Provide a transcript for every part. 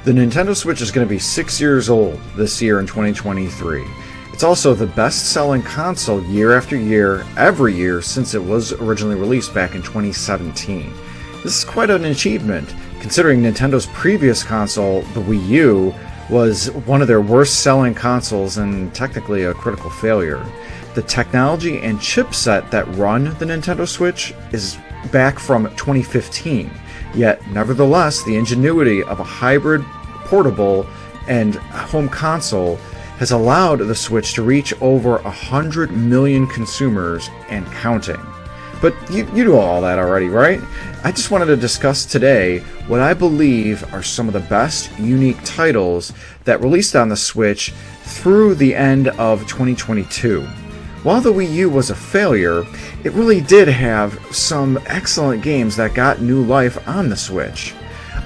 The Nintendo Switch is going to be 6 years old this year in 2023. It's also the best-selling console year after year, every year since it was originally released back in 2017. This is quite an achievement, considering Nintendo's previous console, the Wii U, was one of their worst-selling consoles and technically a critical failure. The technology and chipset that run the Nintendo Switch is back from 2015. Yet, nevertheless, the ingenuity of a hybrid, portable, and home console has allowed the Switch to reach over 100 million consumers and counting. But you do all that already, right? I just wanted to discuss today what I believe are some of the best unique titles that released on the Switch through the end of 2022. While the Wii U was a failure, it really did have some excellent games that got new life on the Switch.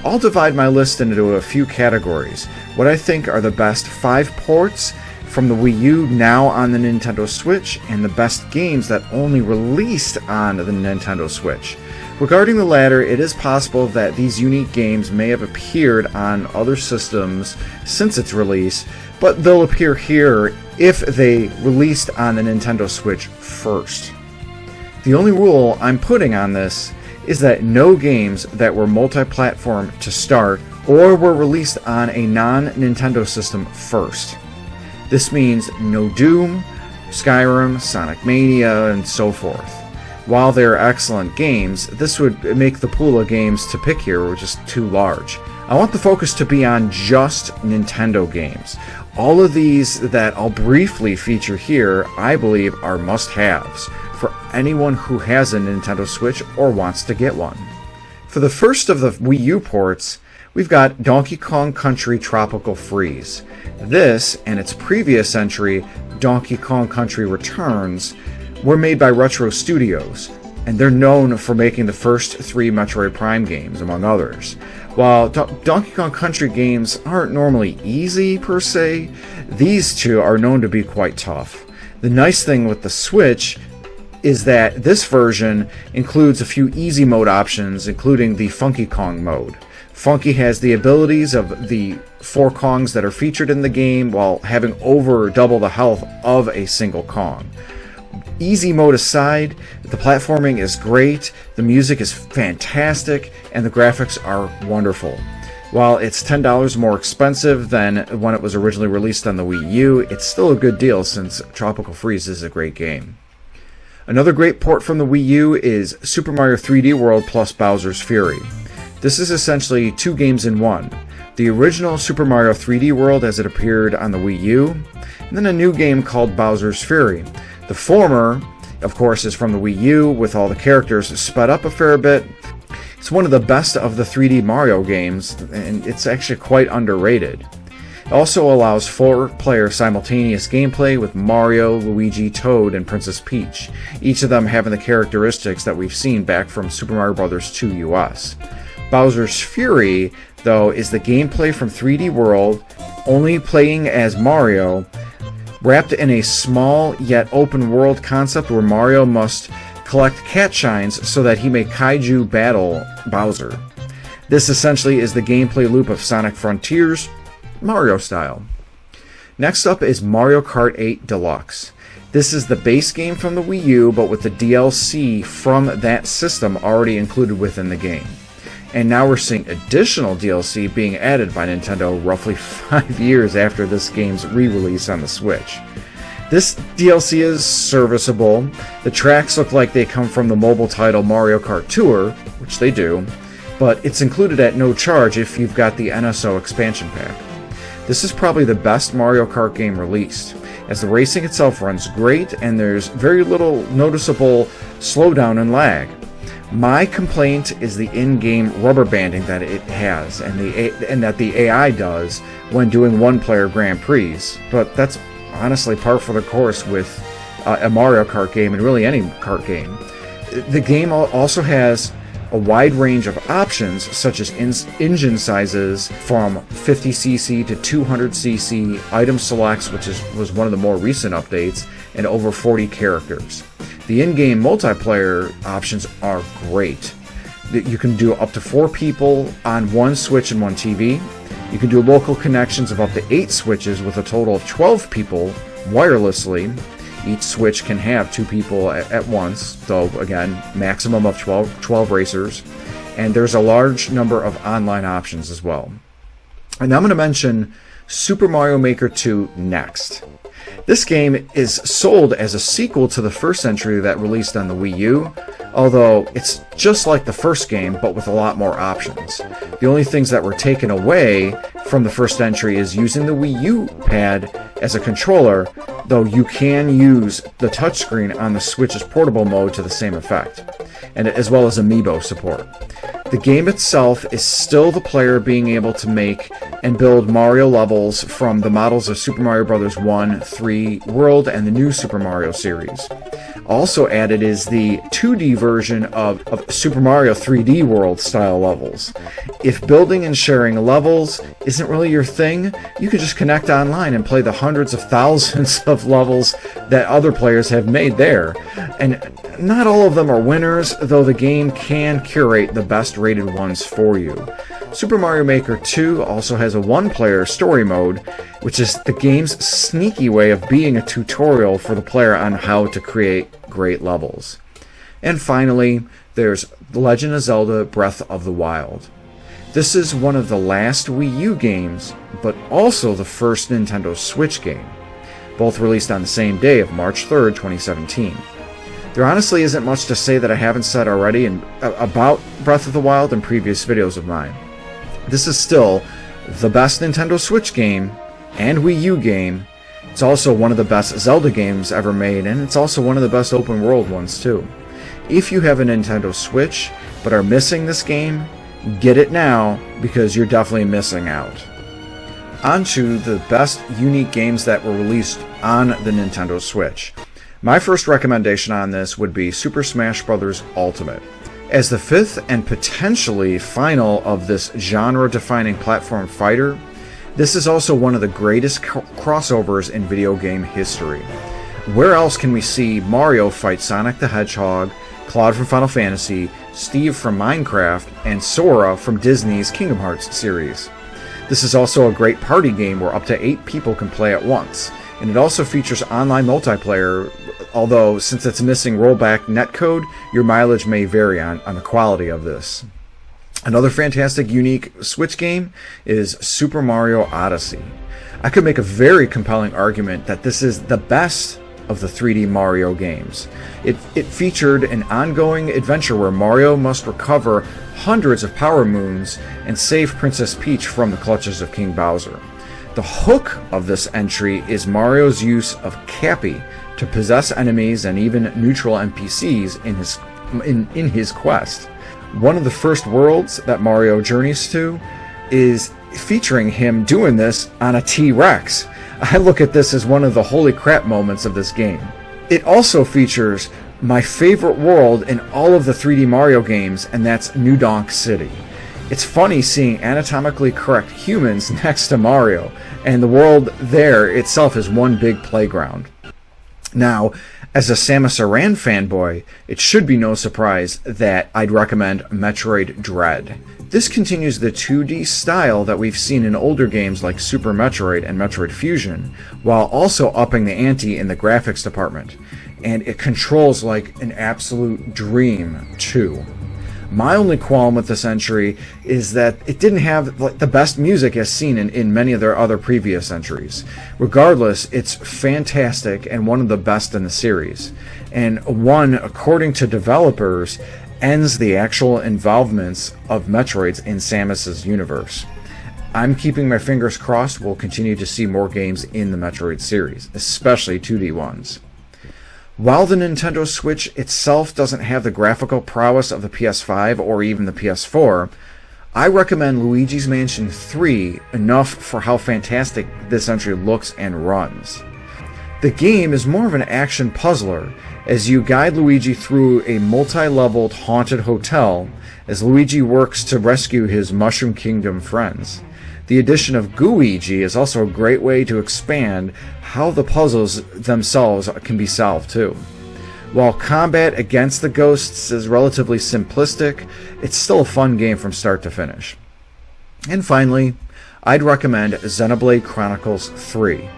I'll divide my list into a few categories. What I think are the best 5 ports from the Wii U now on the Nintendo Switch, and the best games that only released on the Nintendo Switch. Regarding the latter, it is possible that these unique games may have appeared on other systems since its release, but they'll appear here if they released on the Nintendo Switch first. The only rule I'm putting on this is that no games that were multi-platform to start or were released on a non-Nintendo system first. This means no Doom, Skyrim, Sonic Mania, and so forth. While they're excellent games, this would make the pool of games to pick here just too large. I want the focus to be on just Nintendo games. All of these that I'll briefly feature here, I believe, are must-haves for anyone who has a Nintendo Switch or wants to get one. For the first of the Wii U ports, we've got Donkey Kong Country Tropical Freeze. This, and its previous entry, Donkey Kong Country Returns, were made by Retro Studios, and they're known for making the first 3 Metroid Prime games, among others. While Donkey Kong Country games aren't normally easy per se, these two are known to be quite tough. The nice thing with the Switch is that this version includes a few easy mode options, including the Funky Kong mode. Funky has the abilities of the 4 Kongs that are featured in the game while having over double the health of a single Kong. Easy mode aside, the platforming is great, the music is fantastic, and the graphics are wonderful. While it's $10 more expensive than when it was originally released on the Wii U, it's still a good deal since Tropical Freeze is a great game. Another great port from the Wii U is Super Mario 3D World plus Bowser's Fury. This is essentially 2 games in one. The original Super Mario 3D World as it appeared on the Wii U, and then a new game called Bowser's Fury. The former, of course, is from the Wii U, with all the characters sped up a fair bit. It's one of the best of the 3D Mario games, and it's actually quite underrated. It also allows 4-player simultaneous gameplay with Mario, Luigi, Toad, and Princess Peach, each of them having the characteristics that we've seen back from Super Mario Bros. 2 US. Bowser's Fury, though, is the gameplay from 3D World, only playing as Mario, wrapped in a small yet open world concept where Mario must collect cat shines so that he may kaiju battle Bowser. This essentially is the gameplay loop of Sonic Frontiers, Mario style. Next up is Mario Kart 8 Deluxe. This is the base game from the Wii U, but with the DLC from that system already included within the game. And now we're seeing additional DLC being added by Nintendo roughly 5 years after this game's re-release on the Switch. This DLC is serviceable. The tracks look like they come from the mobile title Mario Kart Tour, which they do, but it's included at no charge if you've got the NSO expansion pack. This is probably the best Mario Kart game released, as the racing itself runs great and there's very little noticeable slowdown and lag. My complaint is the in-game rubber banding that it has, and that the AI does when doing one-player Grand Prix. But that's honestly par for the course with a Mario Kart game, and really any kart game. The game also has a wide range of options, such as engine sizes from 50cc to 200cc, item selects, which was one of the more recent updates, and over 40 characters. The in-game multiplayer options are great. You can do up to 4 people on one Switch and one TV. You can do local connections of up to 8 switches with a total of 12 people wirelessly. Each switch can have 2 people at once, though again, maximum of 12 racers. And there's a large number of online options as well. And I'm going to mention Super Mario Maker 2 next. This game is sold as a sequel to the first entry that released on the Wii U, although it's just like the first game, but with a lot more options. The only things that were taken away from the first entry is using the Wii U pad as a controller, though you can use the touchscreen on the Switch's portable mode to the same effect, and as well as amiibo support. The game itself is still the player being able to make and build Mario levels from the models of Super Mario Bros. 1, 3, World, and the new Super Mario series. Also added is the 2D version of Super Mario 3D World style levels. If building and sharing levels isn't really your thing, you can just connect online and play the hundreds of thousands of levels that other players have made there. And not all of them are winners, though the game can curate the best rated ones for you. Super Mario Maker 2 also has a one-player story mode, which is the game's sneaky way of being a tutorial for the player on how to create great levels. And finally, there's The Legend of Zelda Breath of the Wild. This is one of the last Wii U games, but also the first Nintendo Switch game, both released on the same day of March 3rd, 2017. There honestly isn't much to say that I haven't said already about Breath of the Wild in previous videos of mine. This is still the best Nintendo Switch game and Wii U game. It's also one of the best Zelda games ever made, and it's also one of the best open world ones too. If you have a Nintendo Switch but are missing this game, get it now because you're definitely missing out. On to the best unique games that were released on the Nintendo Switch. My first recommendation on this would be Super Smash Bros. Ultimate. As the 5th and potentially final of this genre-defining platform fighter, this is also one of the greatest crossovers in video game history. Where else can we see Mario fight Sonic the Hedgehog, Cloud from Final Fantasy, Steve from Minecraft, and Sora from Disney's Kingdom Hearts series? This is also a great party game where up to 8 people can play at once, and it also features online multiplayer, although since it's missing rollback netcode, your mileage may vary on the quality of this. Another fantastic, unique Switch game is Super Mario Odyssey. I could make a very compelling argument that this is the best of the 3D Mario games. It featured an ongoing adventure where Mario must recover hundreds of Power Moons and save Princess Peach from the clutches of King Bowser. The hook of this entry is Mario's use of Cappy to possess enemies and even neutral NPCs in his quest. One of the first worlds that Mario journeys to is featuring him doing this on a T-Rex. I look at this as one of the holy crap moments of this game. It also features my favorite world in all of the 3D Mario games, and that's New Donk City. It's funny seeing anatomically correct humans next to Mario, and the world there itself is one big playground. Now, as a Samus Aran fanboy, it should be no surprise that I'd recommend Metroid Dread. This continues the 2D style that we've seen in older games like Super Metroid and Metroid Fusion, while also upping the ante in the graphics department, and it controls like an absolute dream too. My only qualm with this entry is that it didn't have the best music as seen in many of their other previous entries. Regardless, it's fantastic and one of the best in the series, and one, according to developers, ends the actual involvements of Metroids in Samus's universe. I'm keeping my fingers crossed we'll continue to see more games in the Metroid series, especially 2D ones. While the Nintendo Switch itself doesn't have the graphical prowess of the PS5 or even the PS4, I recommend Luigis Mansion 3 enough for how fantastic this entry looks and runs. The game is more of an action puzzler, as you guide Luigi through a multi-leveled haunted hotel as Luigi works to rescue his Mushroom Kingdom friends. The addition of Gooigi is also a great way to expand how the puzzles themselves can be solved too. While combat against the ghosts is relatively simplistic, it's still a fun game from start to finish. And finally, I'd recommend Xenoblade Chronicles 3.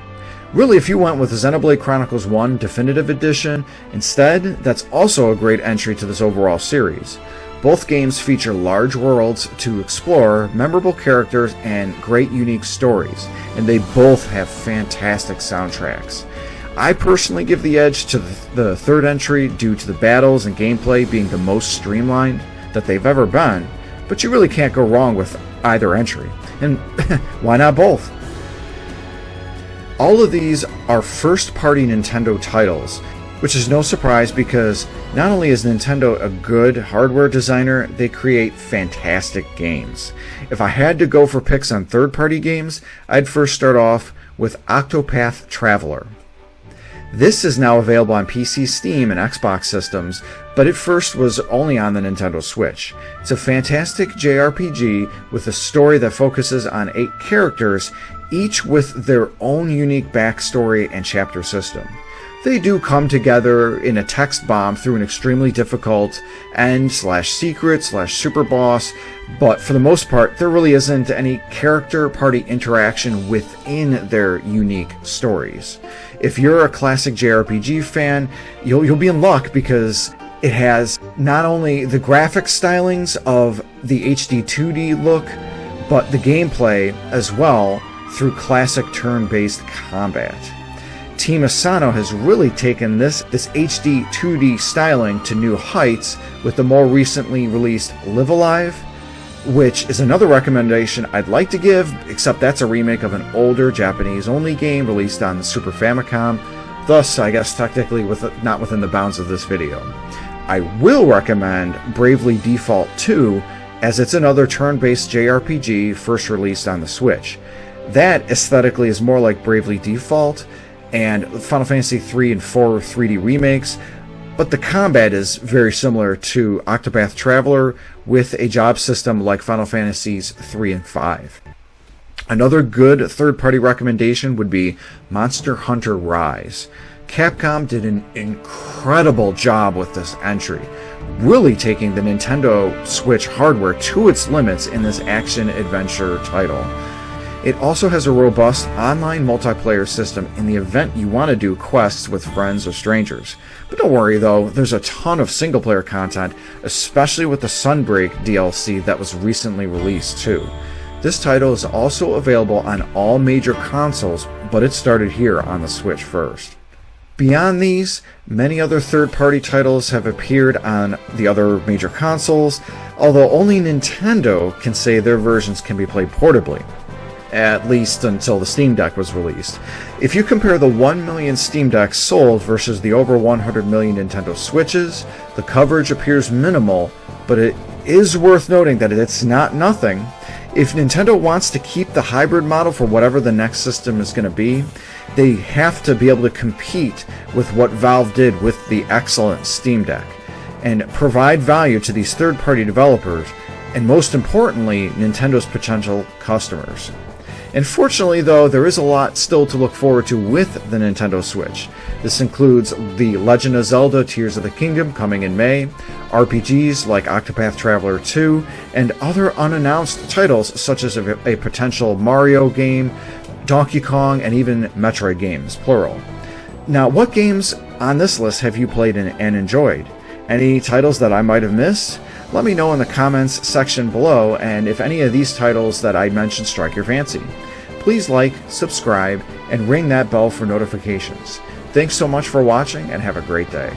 Really, if you went with Xenoblade Chronicles 1 Definitive Edition instead, that's also a great entry to this overall series. Both games feature large worlds to explore, memorable characters, and great unique stories, and they both have fantastic soundtracks. I personally give the edge to the third entry due to the battles and gameplay being the most streamlined that they've ever been, but you really can't go wrong with either entry. And why not both? All of these are first-party Nintendo titles, which is no surprise because not only is Nintendo a good hardware designer, they create fantastic games. If I had to go for picks on third-party games, I'd first start off with Octopath Traveler. This is now available on PC, Steam, and Xbox systems, but at first was only on the Nintendo Switch. It's a fantastic JRPG with a story that focuses on 8 characters, each with their own unique backstory and chapter system. They do come together in a text bomb through an extremely difficult end/secret/super boss, but for the most part, there really isn't any character-party interaction within their unique stories. If you're a classic JRPG fan, you'll be in luck because it has not only the graphic stylings of the HD 2D look, but the gameplay as well through classic turn-based combat. Team Asano has really taken this HD 2D styling to new heights with the more recently released Live Alive, which is another recommendation I'd like to give, except that's a remake of an older Japanese-only game released on the Super Famicom, thus I guess technically not within the bounds of this video. I will recommend Bravely Default 2, as it's another turn-based JRPG first released on the Switch. That aesthetically is more like Bravely Default and Final Fantasy 3 and 4 3D remakes, but the combat is very similar to Octopath Traveler with a job system like Final Fantasies 3 and 5. Another good third-party recommendation would be Monster Hunter Rise. Capcom did an incredible job with this entry, really taking the Nintendo Switch hardware to its limits in this action-adventure title. It also has a robust online multiplayer system in the event you want to do quests with friends or strangers. But don't worry though, there's a ton of single-player content, especially with the Sunbreak DLC that was recently released too. This title is also available on all major consoles, but it started here on the Switch first. Beyond these, many other third-party titles have appeared on the other major consoles, although only Nintendo can say their versions can be played portably, at least until the Steam Deck was released. If you compare the 1 million Steam Decks sold versus the over 100 million Nintendo Switches, the coverage appears minimal, but it is worth noting that it's not nothing. If Nintendo wants to keep the hybrid model for whatever the next system is going to be, they have to be able to compete with what Valve did with the excellent Steam Deck and provide value to these third-party developers and, most importantly, Nintendo's potential customers. Unfortunately, though, there is a lot still to look forward to with the Nintendo Switch. This includes The Legend of Zelda Tears of the Kingdom coming in May, RPGs like Octopath Traveler 2, and other unannounced titles such as a potential Mario game, Donkey Kong, and even Metroid games, plural. Now, what games on this list have you played and enjoyed? Any titles that I might have missed? Let me know in the comments section below, and if any of these titles that I mentioned strike your fancy. Please like, subscribe, and ring that bell for notifications. Thanks so much for watching, and have a great day.